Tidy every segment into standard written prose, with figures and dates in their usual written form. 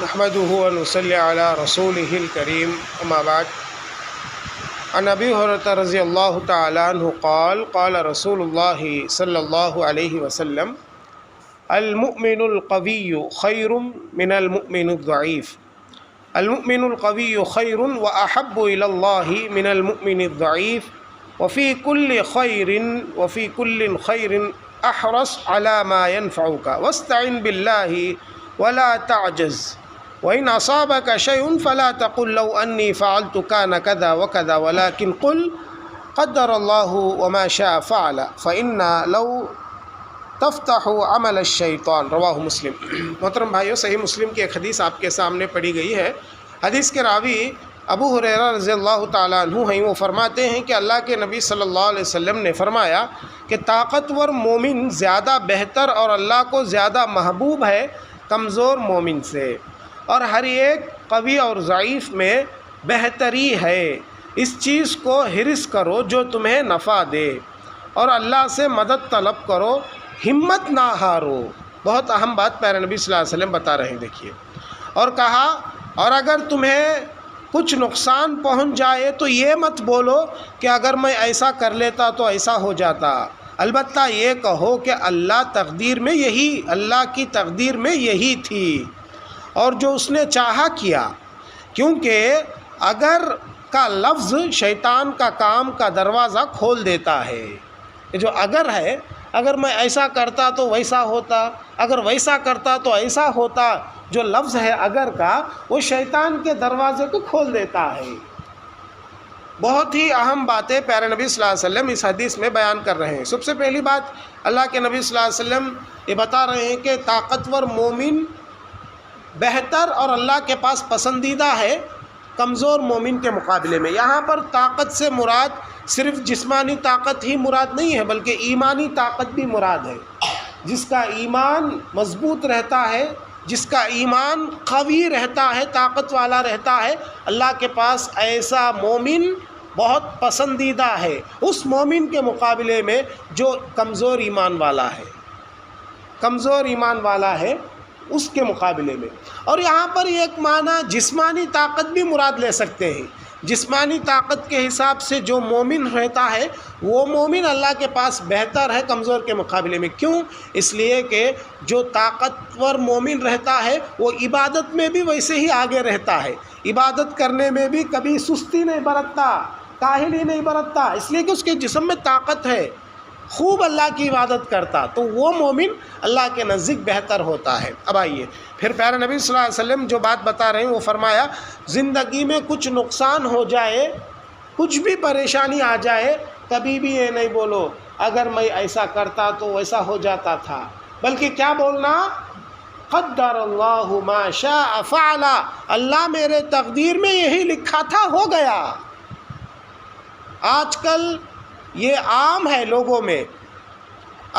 نحمده ونصلي على رسوله الكريم اما بعد عن ابي هريرة رضي الله تعالى عنه قال قال رسول الله صلى الله عليه وسلم المؤمن القوي خير من المؤمن الضعيف المؤمن القوي خير وأحب إلى الله من المؤمن الضعيف وفي كل خير احرص على ما ينفعك واستعن بالله ولا تعجز وإن أصابك شيء فلا تقل لو أني فعلت كان كذا وكذا ولكن قل قدر الله وما شاء فعل فإن لو تفتح عمل الشیطان رواہ مسلم۔ محترم بھائیو، صحیح مسلم کی ایک حدیث آپ کے سامنے پڑھی گئی ہے۔ حدیث کے راوی ابو ہریرہ رضی اللہ تعالیٰ عنہ ہیں۔ وہ فرماتے ہیں کہ اللہ کے نبی صلی اللہ علیہ وسلم نے فرمایا کہ طاقتور مومن زیادہ بہتر اور اللہ کو زیادہ محبوب ہے کمزور مومن سے، اور ہر ایک قوی اور ضعیف میں بہتری ہے۔ اس چیز کو حرص کرو جو تمہیں نفع دے، اور اللہ سے مدد طلب کرو، ہمت نہ ہارو۔ بہت اہم بات پیارے نبی صلی اللہ علیہ وسلم بتا رہے ہیں، دیکھیے۔ اور کہا، اور اگر تمہیں کچھ نقصان پہنچ جائے تو یہ مت بولو کہ اگر میں ایسا کر لیتا تو ایسا ہو جاتا، البتہ یہ کہو کہ اللہ کی تقدیر میں یہی تھی اور جو اس نے چاہا کیا، کیونکہ اگر کا لفظ شیطان کا کام کا دروازہ کھول دیتا ہے۔ یہ جو اگر ہے، اگر میں ایسا کرتا تو ویسا ہوتا، اگر ویسا کرتا تو ایسا ہوتا، جو لفظ ہے اگر کا، وہ شیطان کے دروازے کو کھول دیتا ہے۔ بہت ہی اہم باتیں پیارے نبی صلی اللہ علیہ وسلم اس حدیث میں بیان کر رہے ہیں۔ سب سے پہلی بات، اللہ کے نبی صلی اللہ علیہ وسلم یہ بتا رہے ہیں کہ طاقتور مومن بہتر اور اللہ کے پاس پسندیدہ ہے کمزور مومن کے مقابلے میں۔ یہاں پر طاقت سے مراد صرف جسمانی طاقت ہی مراد نہیں ہے، بلکہ ایمانی طاقت بھی مراد ہے۔ جس کا ایمان مضبوط رہتا ہے، جس کا ایمان قوی رہتا ہے، طاقت والا رہتا ہے، اللہ کے پاس ایسا مومن بہت پسندیدہ ہے اس مومن کے مقابلے میں جو کمزور ایمان والا ہے اس کے مقابلے میں۔ اور یہاں پر ایک معنی جسمانی طاقت بھی مراد لے سکتے ہیں۔ جسمانی طاقت کے حساب سے جو مومن رہتا ہے وہ مومن اللہ کے پاس بہتر ہے کمزور کے مقابلے میں۔ کیوں؟ اس لیے کہ جو طاقتور مومن رہتا ہے وہ عبادت میں بھی ویسے ہی آگے رہتا ہے، عبادت کرنے میں بھی کبھی سستی نہیں برتتا، کاہلی نہیں برتتا، اس لیے کہ اس کے جسم میں طاقت ہے، خوب اللہ کی عبادت کرتا، تو وہ مومن اللہ کے نزدیک بہتر ہوتا ہے۔ اب آئیے پھر پیارے نبی صلی اللہ علیہ وسلم جو بات بتا رہے ہیں، وہ فرمایا زندگی میں کچھ نقصان ہو جائے، کچھ بھی پریشانی آ جائے، کبھی بھی یہ نہیں بولو اگر میں ایسا کرتا تو ویسا ہو جاتا تھا، بلکہ کیا بولنا؟ قدر اللہ ما شاء فعل، اللہ میرے تقدیر میں یہی لکھا تھا، ہو گیا۔ آج کل یہ عام ہے لوگوں میں،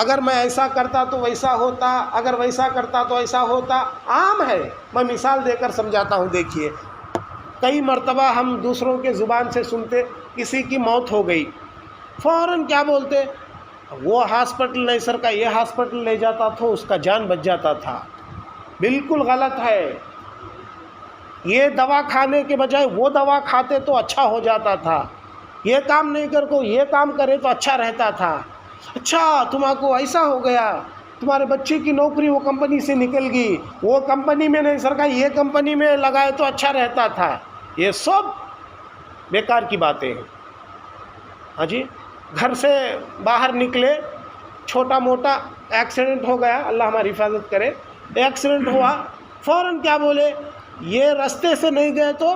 اگر میں ایسا کرتا تو ویسا ہوتا، اگر ویسا کرتا تو ایسا ہوتا، عام ہے۔ میں مثال دے کر سمجھاتا ہوں، دیکھیے۔ کئی مرتبہ ہم دوسروں کے زبان سے سنتے کسی کی موت ہو گئی، فوراً کیا بولتے؟ وہ ہاسپٹل نہیں سر کا، یہ ہاسپٹل لے جاتا تو اس کا جان بچ جاتا تھا۔ بالکل غلط ہے۔ یہ دوا کھانے کے بجائے وہ دوا کھاتے تو اچھا ہو جاتا تھا، یہ کام نہیں کر کو یہ کام کرے تو اچھا رہتا تھا۔ اچھا تمہارے کو ایسا ہو گیا، تمہارے بچے کی نوکری وہ کمپنی سے نکل گئی، وہ کمپنی میں نہیں سر کا، یہ کمپنی میں لگائے تو اچھا رہتا تھا۔ یہ سب بیکار کی باتیں ہیں۔ ہاں جی، گھر سے باہر نکلے، چھوٹا موٹا ایکسیڈنٹ ہو گیا، اللہ ہماری حفاظت کرے، ایکسیڈنٹ ہوا، فوراً کیا بولے؟ یہ راستے سے نہیں گئے تو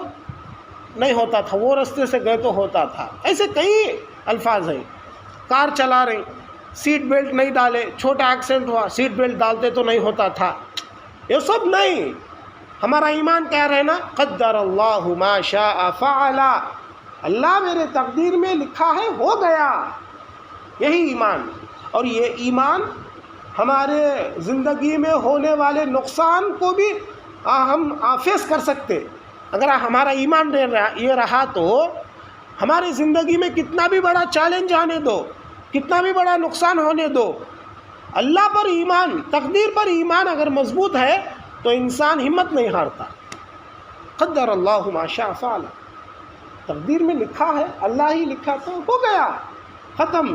نہیں ہوتا تھا، وہ راستے سے گئے تو ہوتا تھا۔ ایسے کئی الفاظ ہیں۔ کار چلا رہے، سیٹ بیلٹ نہیں ڈالے، چھوٹا ایکسیڈنٹ ہوا، سیٹ بیلٹ ڈالتے تو نہیں ہوتا تھا۔ یہ سب نہیں، ہمارا ایمان کہہ رہے نا، قدر اللہ ما شاء فعل، اللہ میرے تقدیر میں لکھا ہے، ہو گیا، یہی ایمان۔ اور یہ ایمان ہمارے زندگی میں ہونے والے نقصان کو بھی ہم فیس کر سکتے۔ اگر ہمارا ایمان یہ رہا تو ہماری زندگی میں کتنا بھی بڑا چیلنج آنے دو، کتنا بھی بڑا نقصان ہونے دو، اللہ پر ایمان، تقدیر پر ایمان اگر مضبوط ہے تو انسان ہمت نہیں ہارتا. قدر اللہ ما شاء فعل، تقدیر میں لکھا ہے، اللہ ہی لکھا تو ہو گیا، ختم.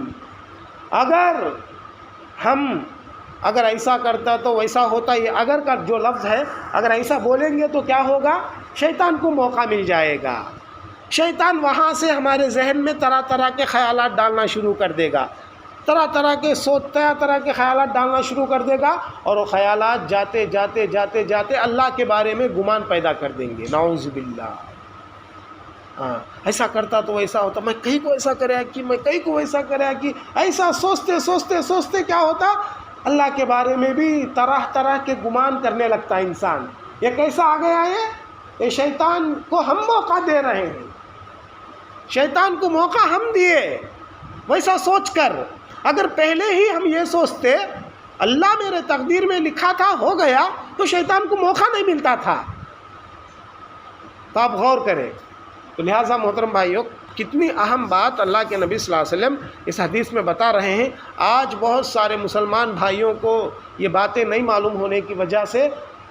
اگر ایسا کرتا تو ویسا ہوتا. یہ اگر کا جو لفظ ہے، اگر ایسا بولیں گے تو کیا ہوگا؟ شیطان کو موقع مل جائے گا. شیطان وہاں سے ہمارے ذہن میں طرح طرح کے خیالات ڈالنا شروع کر دے گا، طرح طرح کے خیالات ڈالنا شروع کر دے گا، اور وہ خیالات جاتے جاتے جاتے جاتے اللہ کے بارے میں گمان پیدا کر دیں گے. نعوذ باللہ. ایسا کرتا تو ایسا ہوتا، میں کہیں کو ایسا کریا کہ میں کہیں کو ایسا کریا کہ، ایسا سوچتے سوچتے سوچتے کیا ہوتا؟ اللہ کے بارے میں بھی طرح طرح کے گمان کرنے لگتا ہے انسان. یہ کیسا آ گیا ہے؟ یہ شیطان کو ہم موقع دے رہے ہیں، شیطان کو موقع ہم دیے ویسا سوچ کر. اگر پہلے ہی ہم یہ سوچتے اللہ میرے تقدیر میں لکھا تھا ہو گیا، تو شیطان کو موقع نہیں ملتا تھا. تو آپ غور کریں. تو لہٰذا محترم بھائیوں، کتنی اہم بات اللہ کے نبی صلی اللہ علیہ وسلم اس حدیث میں بتا رہے ہیں. آج بہت سارے مسلمان بھائیوں کو یہ باتیں نہیں معلوم ہونے کی وجہ سے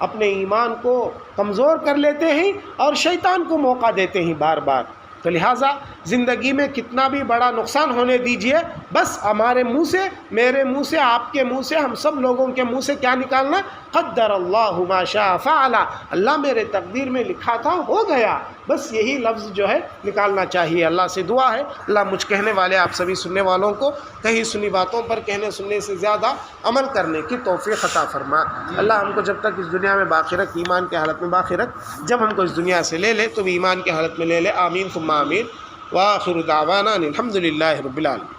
اپنے ایمان کو کمزور کر لیتے ہیں اور شیطان کو موقع دیتے ہیں بار بار. تو لہٰذا زندگی میں کتنا بھی بڑا نقصان ہونے دیجئے، بس ہمارے منہ سے، میرے منہ سے، آپ کے منہ سے، ہم سب لوگوں کے منہ سے کیا نکالنا؟ قدر اللہ ما شاء فعل، اللہ میرے تقدیر میں لکھا تھا ہو گیا. بس یہی لفظ جو ہے نکالنا چاہیے. اللہ سے دعا ہے اللہ مجھ کہنے والے آپ سبھی سننے والوں کو کہیں سنی باتوں پر کہنے سننے سے زیادہ عمل کرنے کی توفیق عطا فرما. اللہ ہم کو جب تک اس دنیا میں باقی رکھ، ایمان کی حالت میں باقی رکھ، جب ہم کو اس دنیا سے لے لے تو بھی ایمان کی حالت میں لے لے. آمین ثم آمین. وآخر دعوانا الحمد للہ رب العالمین.